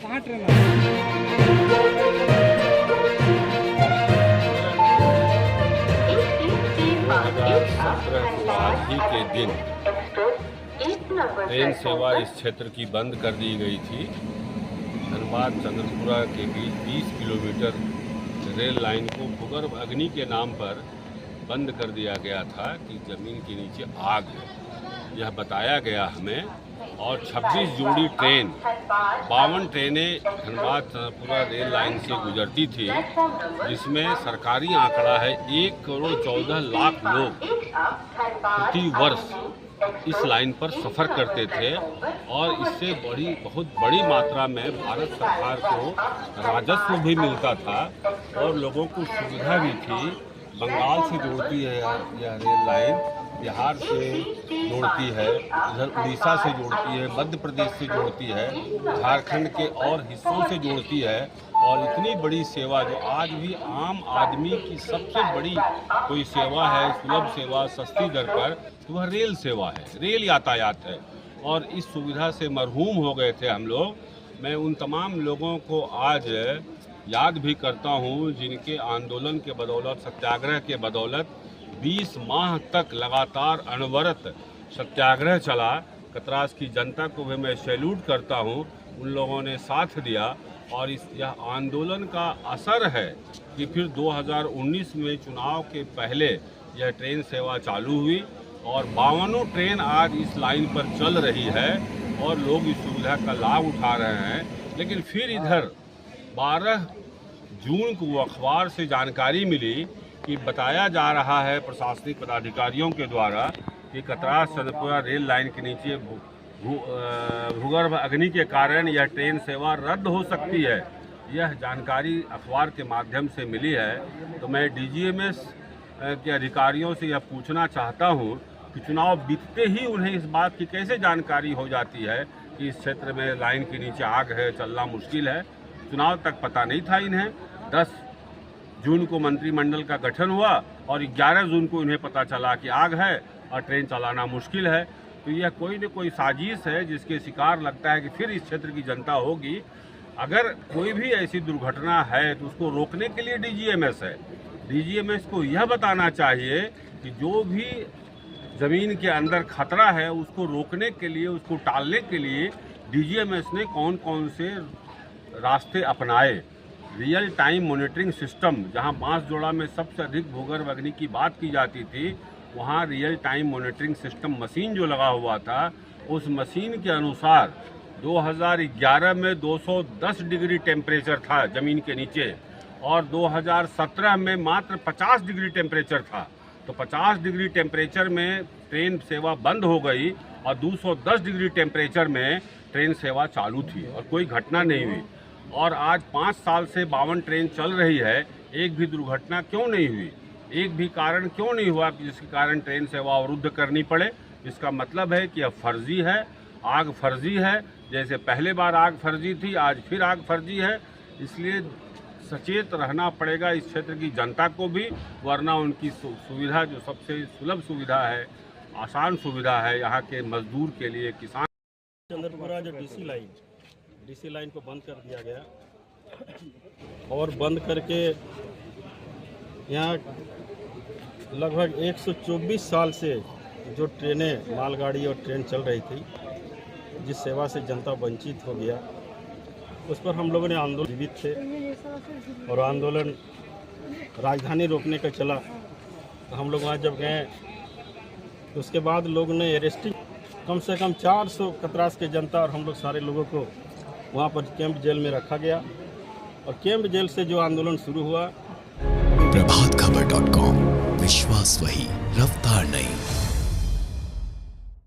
कहाँ ट्रेन को आज ही के दिन ट्रेन सेवा इस क्षेत्र की बंद कर दी गई थी। धनबाद चंद्रपुरा के बीच 20 किलोमीटर रेल लाइन को भूगर्भ अग्नि के नाम पर बंद कर दिया गया था कि ज़मीन के नीचे आग है, यह बताया गया हमें। और 26 जोड़ी ट्रेन 52 ट्रेनें धनबाद चंद्रपुरा रेल लाइन से गुजरती थी, जिसमें सरकारी आंकड़ा है 1 करोड़ 14 लाख लोग प्रति वर्ष इस लाइन पर सफ़र करते थे। और इससे बहुत बड़ी मात्रा में भारत सरकार को राजस्व भी मिलता था और लोगों को सुविधा भी थी। बंगाल से जोड़ती है यह रेल लाइन, बिहार से जोड़ती है, इधर उड़ीसा से जोड़ती है, मध्य प्रदेश से जोड़ती है, झारखंड के और हिस्सों से जोड़ती है। और इतनी बड़ी सेवा जो आज भी आम आदमी की सबसे बड़ी कोई सेवा है, सुलभ सेवा सस्ती दर पर, तो वह रेल सेवा है, रेल यातायात है। और इस सुविधा से मरहूम हो गए थे हम लोग। मैं उन तमाम लोगों को आज याद भी करता हूँ जिनके आंदोलन के बदौलत, सत्याग्रह के बदौलत 20 माह तक लगातार अनवरत सत्याग्रह चला। कतरास की जनता को भी मैं सैल्यूट करता हूँ, उन लोगों ने साथ दिया। और यह आंदोलन का असर है कि फिर 2019 में चुनाव के पहले यह ट्रेन सेवा चालू हुई और 52 ट्रेन आज इस लाइन पर चल रही है और लोग इस सुविधा का लाभ उठा रहे हैं। लेकिन फिर इधर 12 जून को अखबार से जानकारी मिली कि बताया जा रहा है प्रशासनिक पदाधिकारियों के द्वारा कि कतरास चंद्रपुरा रेल लाइन के नीचे भूगर्भ अग्नि के कारण यह ट्रेन सेवा रद्द हो सकती है। यह जानकारी अखबार के माध्यम से मिली है। तो मैं डीजीएमएस के अधिकारियों से यह पूछना चाहता हूँ कि चुनाव बीतते ही उन्हें इस बात की कैसे जानकारी हो जाती है कि इस क्षेत्र में लाइन के नीचे आग है, चलना मुश्किल है। चुनाव तक पता नहीं था इन्हें। 10 जून को मंत्रिमंडल का गठन हुआ और 11 जून को इन्हें पता चला कि आग है और ट्रेन चलाना मुश्किल है। तो यह कोई न कोई साजिश है जिसके शिकार लगता है कि फिर इस क्षेत्र की जनता होगी। अगर कोई भी ऐसी दुर्घटना है तो उसको रोकने के लिए डीजीएमएस है। डीजीएमएस को यह बताना चाहिए कि जो भी ज़मीन के अंदर खतरा है उसको रोकने के लिए, उसको टालने के लिए डीजीएमएस ने कौन कौन से रास्ते अपनाए। रियल टाइम मॉनिटरिंग सिस्टम, जहां बांसजोड़ा में सबसे अधिक भूगर्भ अग्नि की बात की जाती थी, वहां real time monitoring system machine जो लगा हुआ था, उस मशीन के अनुसार 2011 में 210 डिग्री टेम्परेचर था ज़मीन के नीचे और 2017 में मात्र 50 डिग्री टेम्परेचर था। तो 50 डिग्री टेम्परेचर में ट्रेन सेवा बंद हो गई और 210 डिग्री टेम्परेचर में ट्रेन सेवा चालू थी और कोई घटना नहीं हुई। और आज 5 साल से 52 ट्रेन चल रही है, एक भी दुर्घटना क्यों नहीं हुई? एक भी कारण क्यों नहीं हुआ कि जिसके कारण ट्रेन सेवा अवरुद्ध करनी पड़े? इसका मतलब है कि अब फर्जी है, आग फर्जी है। जैसे पहले बार आग फर्जी थी, आज फिर आग फर्जी है। इसलिए सचेत रहना पड़ेगा इस क्षेत्र की जनता को भी, वरना उनकी सुविधा जो सबसे सुलभ सुविधा है, आसान सुविधा है यहाँ के मजदूर के लिए, किसान। चंद्रपुरा जो डीसी लाइन को बंद कर दिया गया और बंद करके यहाँ लगभग 124 साल से जो ट्रेनें, मालगाड़ी और ट्रेन चल रही थी, जिस सेवा से जनता वंचित हो गया, उस पर हम लोगों ने आंदोलन जीवित थे और आंदोलन राजधानी रोकने का चला। तो हम लोग वहाँ जब गए तो उसके बाद लोगों ने अरेस्टिंग कम से कम 400 कतरास के जनता और हम लोग सारे लोगों को वहाँ पर कैंप जेल में रखा गया और कैंप जेल से जो आंदोलन शुरू हुआ। प्रभातखबर.com, विश्वास वही, रफ्तार नहीं।